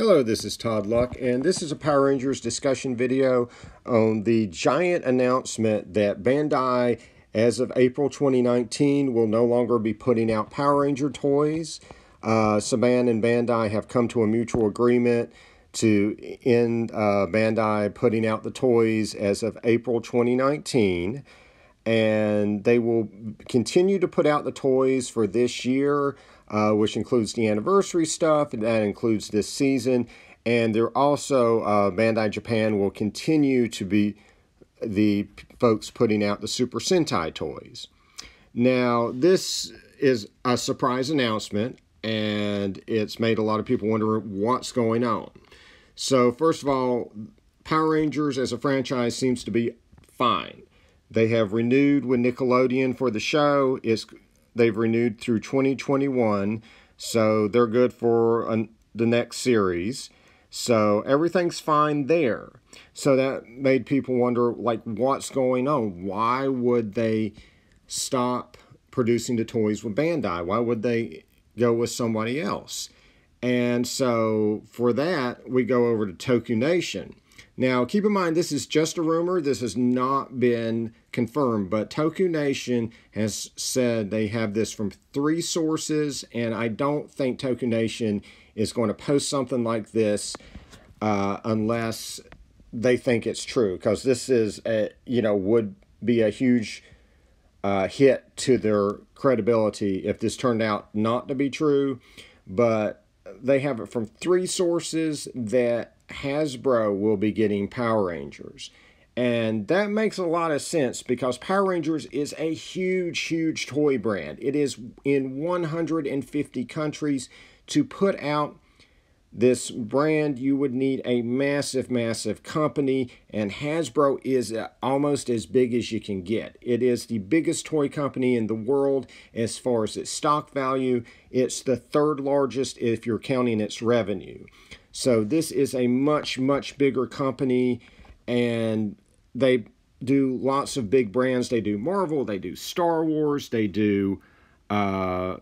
Hello, this is Todd Luck, and this is a Power Rangers discussion video on the giant announcement that Bandai, as of April 2019, will no longer be putting out Power Ranger toys. Saban and Bandai have come to a mutual agreement to end Bandai putting out the toys as of April 2019. And they will continue to put out the toys for this year, which includes the anniversary stuff, and that includes this season. And they're also, Bandai Japan will continue to be the folks putting out the Super Sentai toys. Now, this is a surprise announcement, and it's made a lot of people wonder what's going on. So, first of all, Power Rangers as a franchise seems to be fine. They have renewed with Nickelodeon for the show. They've renewed through 2021, so they're good for the next series. So everything's fine there. So that made people wonder, like, what's going on? Why would they stop producing the toys with Bandai? Why would they go with somebody else? And so for that, we go over to Toku Nation. Now, keep in mind, this is just a rumor. This has not been confirmed, but Toku Nation has said they have this from 3 sources, and I don't think Toku Nation is going to post something like this unless they think it's true, because this is, would be a huge hit to their credibility if this turned out not to be true. But they have it from 3 sources that Hasbro will be getting Power Rangers. And that makes a lot of sense because Power Rangers is a huge, huge toy brand. It is in 150 countries. To put out this brand, you would need a massive, massive company, and Hasbro is almost as big as you can get. It is the biggest toy company in the world as far as its stock value. It's the 3rd largest if you're counting its revenue. So this is a much, much bigger company, and they do lots of big brands. They do Marvel, they do Star Wars, they do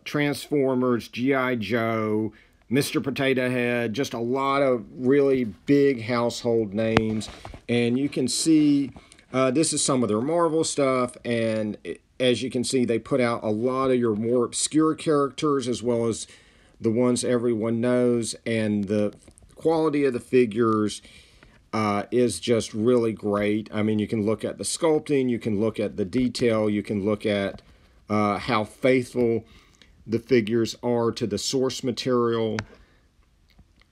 Transformers, G.I. Joe, Mr. Potato Head, just a lot of really big household names. And you can see this is some of their Marvel stuff, and as you can see, they put out a lot of your more obscure characters as well as the ones everyone knows, and the quality of the figures is just really great. I mean, you can look at the sculpting, you can look at the detail, you can look at how faithful the figures are to the source material.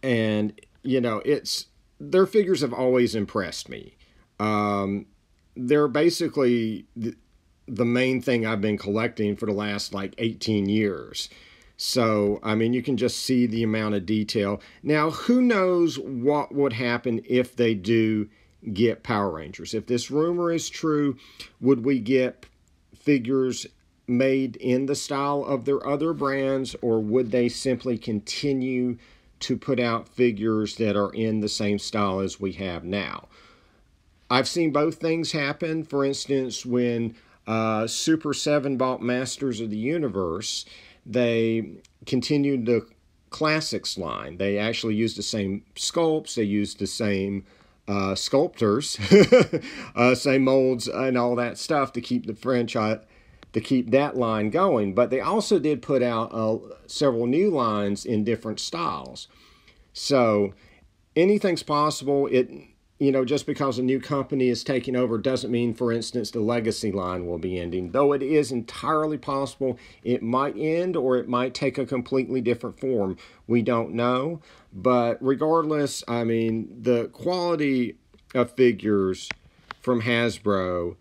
And, their figures have always impressed me. They're basically the main thing I've been collecting for the last, 18 years. So, I mean, you can just see the amount of detail. Now, who knows what would happen if they do get Power Rangers? If this rumor is true, would we get figures made in the style of their other brands, or would they simply continue to put out figures that are in the same style as we have now? I've seen both things happen. For instance, when Super 7 bought Masters of the Universe, they continued the Classics line. They actually used the same sculpts. They used the same sculptors, same molds and all that stuff to keep the franchise, to keep that line going. But they also did put out several new lines in different styles. So anything's possible. Just because a new company is taking over doesn't mean, for instance, the Legacy line will be ending. Though it is entirely possible it might end, or it might take a completely different form. We don't know. But regardless, I mean, the quality of figures from Hasbro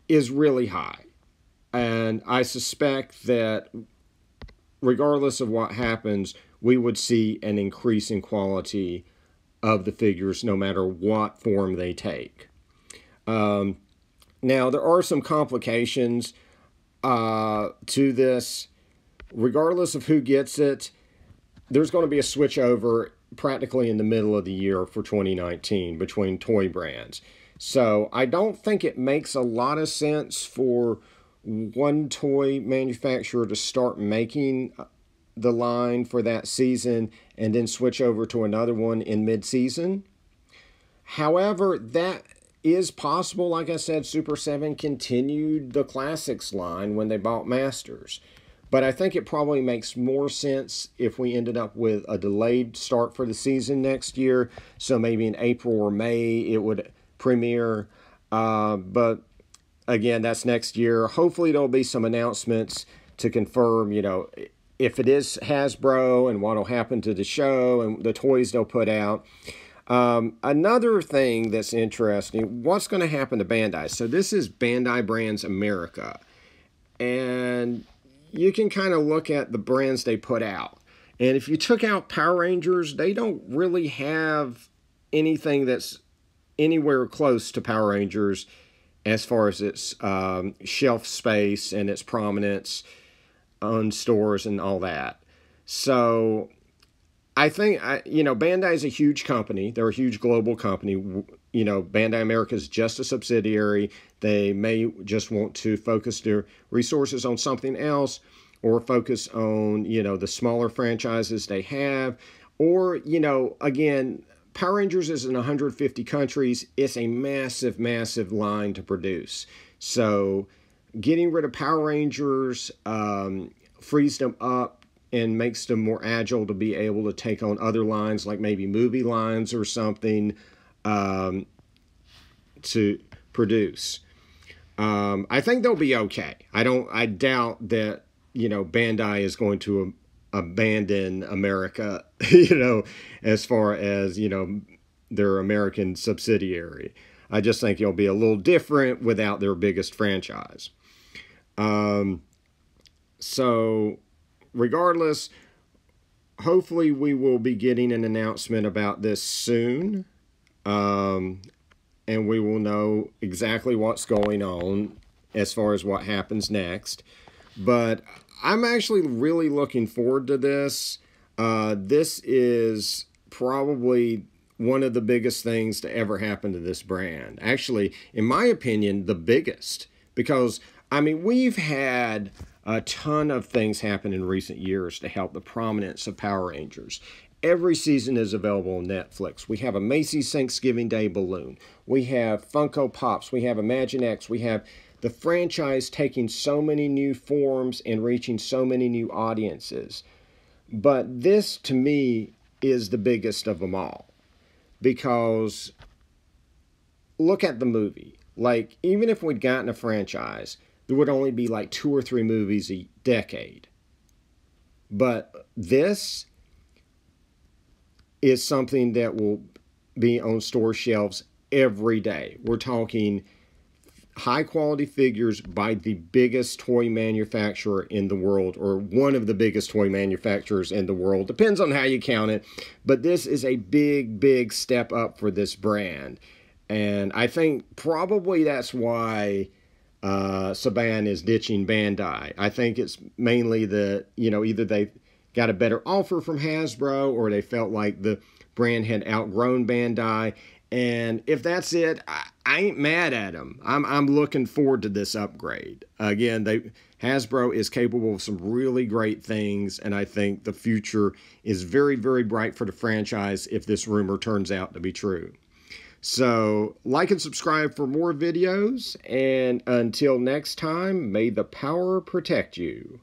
is really high. And I suspect that regardless of what happens, we would see an increase in quality of the figures no matter what form they take. Now, there are some complications to this. Regardless of who gets it, there's going to be a switch over practically in the middle of the year for 2019 between toy brands. So I don't think it makes a lot of sense for one toy manufacturer to start making the line for that season and then switch over to another one in mid-season. However, that is possible. Like I said, Super 7 continued the Classics line when they bought Masters. But I think it probably makes more sense if we ended up with a delayed start for the season next year. So maybe in April or May it would premiere. But again, that's next year. Hopefully there'll be some announcements to confirm, you know, if it is Hasbro and what will happen to the show and the toys they'll put out. Another thing that's interesting, what's going to happen to Bandai? So this is Bandai Brands America. And you can kind of look at the brands they put out. And if you took out Power Rangers, they don't really have anything that's anywhere close to Power Rangers as far as its shelf space and its prominence on stores and all that. So I think, you know, Bandai is a huge company. They're a huge global company. You know, Bandai America is just a subsidiary. They may just want to focus their resources on something else, or focus on, you know, the smaller franchises they have. Or, you know, again, Power Rangers is in 150 countries. It's a massive, massive line to produce. So getting rid of Power Rangers frees them up and makes them more agile to be able to take on other lines, like maybe movie lines or something, to produce. I think they'll be okay. I doubt that, you know, Bandai is going to abandon America, you know, as far as, you know, their American subsidiary. I just think it'll be a little different without their biggest franchise. So regardless, hopefully we will be getting an announcement about this soon. And we will know exactly what's going on as far as what happens next. But I'm actually really looking forward to this. This is probably one of the biggest things to ever happen to this brand. Actually, in my opinion, the biggest. Because, I mean, we've had a ton of things happen in recent years to help the prominence of Power Rangers. Every season is available on Netflix. We have a Macy's Thanksgiving Day balloon. We have Funko Pops. We have Imaginext. We have the franchise taking so many new forms and reaching so many new audiences. But this, to me, is the biggest of them all. Because look at the movie. Like, even if we'd gotten a franchise, there would only be like 2 or 3 movies a decade. But this is something that will be on store shelves every day. We're talking high quality figures by the biggest toy manufacturer in the world, or one of the biggest toy manufacturers in the world. Depends on how you count it. But this is a big, big step up for this brand. And I think probably that's why Saban is ditching Bandai. I think it's mainly the, you know, either they got a better offer from Hasbro, or they felt like the brand had outgrown Bandai. And if that's it, I ain't mad at them. I'm looking forward to this upgrade. Again, Hasbro is capable of some really great things, and I think the future is very, very bright for the franchise if this rumor turns out to be true. So, like and subscribe for more videos, and until next time, may the power protect you.